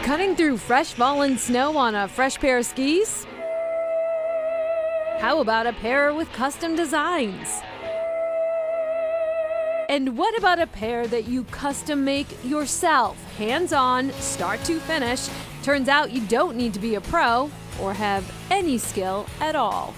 Cutting through fresh fallen snow on a fresh pair of skis? How about a pair with custom designs? And what about a pair that you custom make yourself, hands-on, start to finish? Turns out you don't need to be a pro or have any skill at all.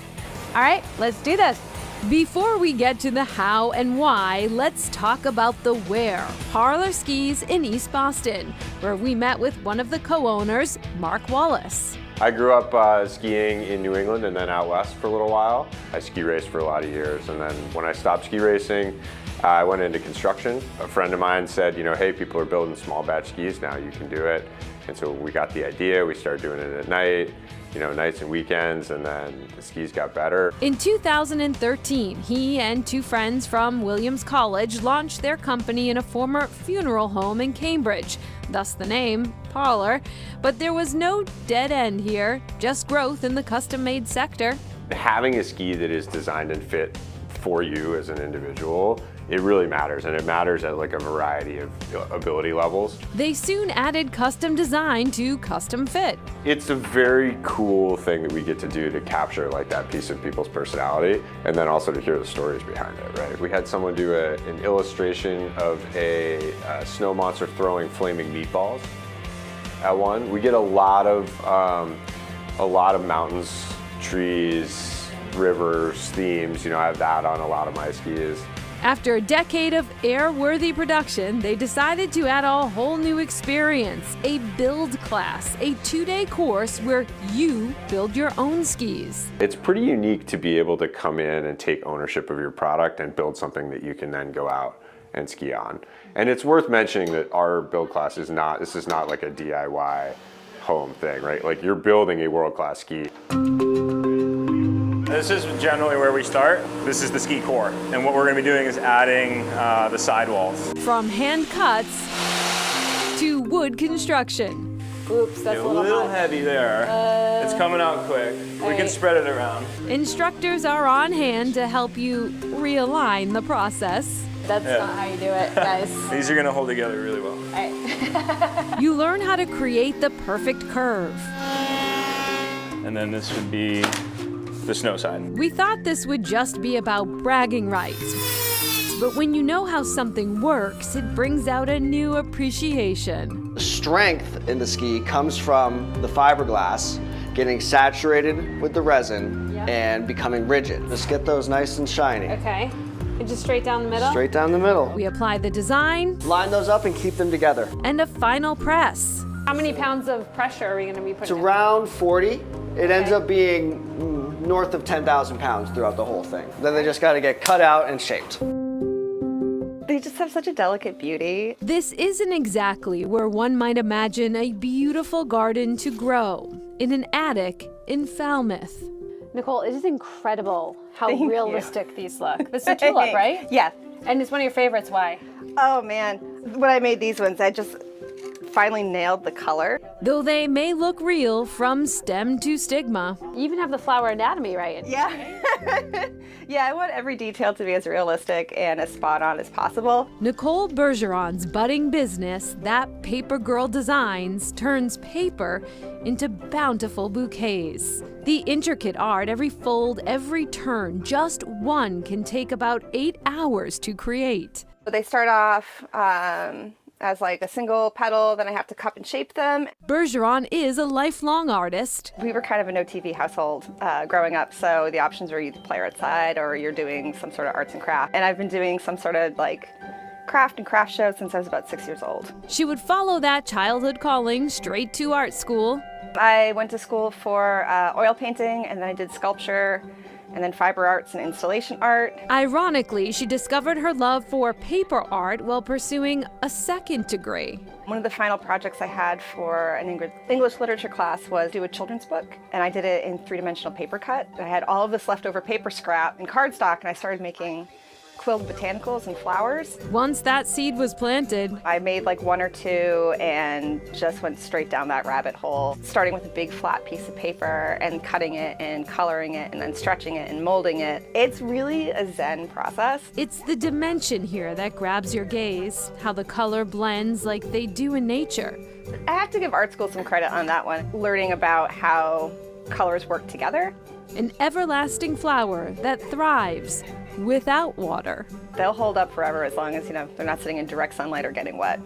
All right, let's do this. Before we get to the how and why, let's talk about the where. Parlor Skis in East Boston, where we met with one of the co-owners, Mark Wallace. I grew up skiing in New England and then out west for a little while. I ski raced for a lot of years, and then when I stopped ski racing, I went into construction. A friend of mine said, hey, people are building small batch skis now, you can do it. And so we got the idea, we started doing it at night, nights and weekends, and then the skis got better. In 2013, he and two friends from Williams College launched their company in a former funeral home in Cambridge, thus the name Parlor. But there was no dead end here, just growth in the custom-made sector. Having a ski that is designed and fit for you as an individual, it really matters, and it matters at like a variety of ability levels. They soon added custom design to custom fit. It's a very cool thing that we get to do to capture like that piece of people's personality, and then also to hear the stories behind it, right? We had someone do an illustration of a snow monster throwing flaming meatballs at one. We get a lot of mountains, trees, rivers, themes. I have that on a lot of my skis. After a decade of airworthy production, they decided to add a whole new experience, a build class, a 2-day course where you build your own skis. It's pretty unique to be able to come in and take ownership of your product and build something that you can then go out and ski on. And it's worth mentioning that our build class is not like a DIY home thing, right? Like, you're building a world-class ski. This is generally where we start. This is the ski core. And what we're gonna be doing is adding the sidewalls. From hand cuts to wood construction. Oops, that's a a little hot. heavy there. It's coming out quick. We can spread it around. Instructors are on hand to help you realign the process. That's not how you do it, guys. These are gonna hold together really well. All right. You learn how to create the perfect curve. And then this would be the snow side. We thought this would just be about bragging rights. But when you know how something works, it brings out a new appreciation. The strength in the ski comes from the fiberglass getting saturated with the resin and becoming rigid. Just get those nice and shiny. Okay. And just straight down the middle? Straight down the middle. We apply the design. Line those up and keep them together. And a final press. How many pounds of pressure are we going to be It's putting in? around 40. It ends up being north of 10,000 pounds throughout the whole thing. Then they just got to get cut out and shaped. They just have such a delicate beauty. This isn't exactly where one might imagine a beautiful garden to grow, in an attic in Falmouth. Nicole, it is incredible how Thank you. realistic these look. This is a tulip, right? Yeah. And it's one of your favorites. Why? Oh man, when I made these ones, I just finally nailed the color. Though they may look real from stem to stigma. You even have the flower anatomy right. Yeah. Yeah, I want every detail to be as realistic and as spot on as possible. Nicole Bergeron's budding business, That Paper Girl Designs, turns paper into bountiful bouquets. The intricate art, every fold, every turn, just one can take about 8 hours to create. They start off as like a single petal, then I have to cup and shape them. Bergeron is a lifelong artist. We were kind of a no TV household growing up, so the options were either play outside or you're doing some sort of arts and craft. And I've been doing some sort of like craft show since I was about 6 years old. She would follow that childhood calling straight to art school. I went to school for oil painting, and then I did sculpture, and then fiber arts and installation art. Ironically, she discovered her love for paper art while pursuing a second degree. One of the final projects I had for an English literature class was do a children's book, and I did it in 3-dimensional paper cut. I had all of this leftover paper scrap and cardstock, and I started making quilled botanicals and flowers. Once that seed was planted, I made like 1 or 2 and just went straight down that rabbit hole, starting with a big flat piece of paper and cutting it and coloring it and then stretching it and molding it. It's really a Zen process. it's the dimension here that grabs your gaze, how the color blends like they do in nature. I have to give art school some credit on that one, learning about how colors work together. An everlasting flower that thrives without water. They'll hold up forever as long as, they're not sitting in direct sunlight or getting wet.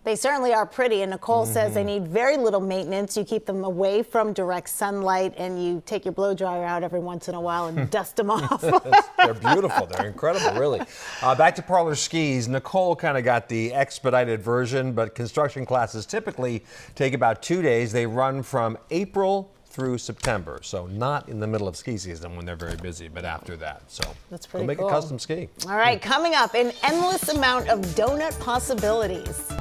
They certainly are pretty, and Nicole says they need very little maintenance. You keep them away from direct sunlight, and you take your blow dryer out every once in a while and dust them off. They're beautiful. They're incredible, really. Back to Parlor Skis. Nicole kind of got the expedited version, but construction classes typically take about 2 days. They run from April through September, so not in the middle of ski season when they're very busy, but after that. So That's pretty they'll make cool. a custom ski. All right, coming up, an endless amount of donut possibilities.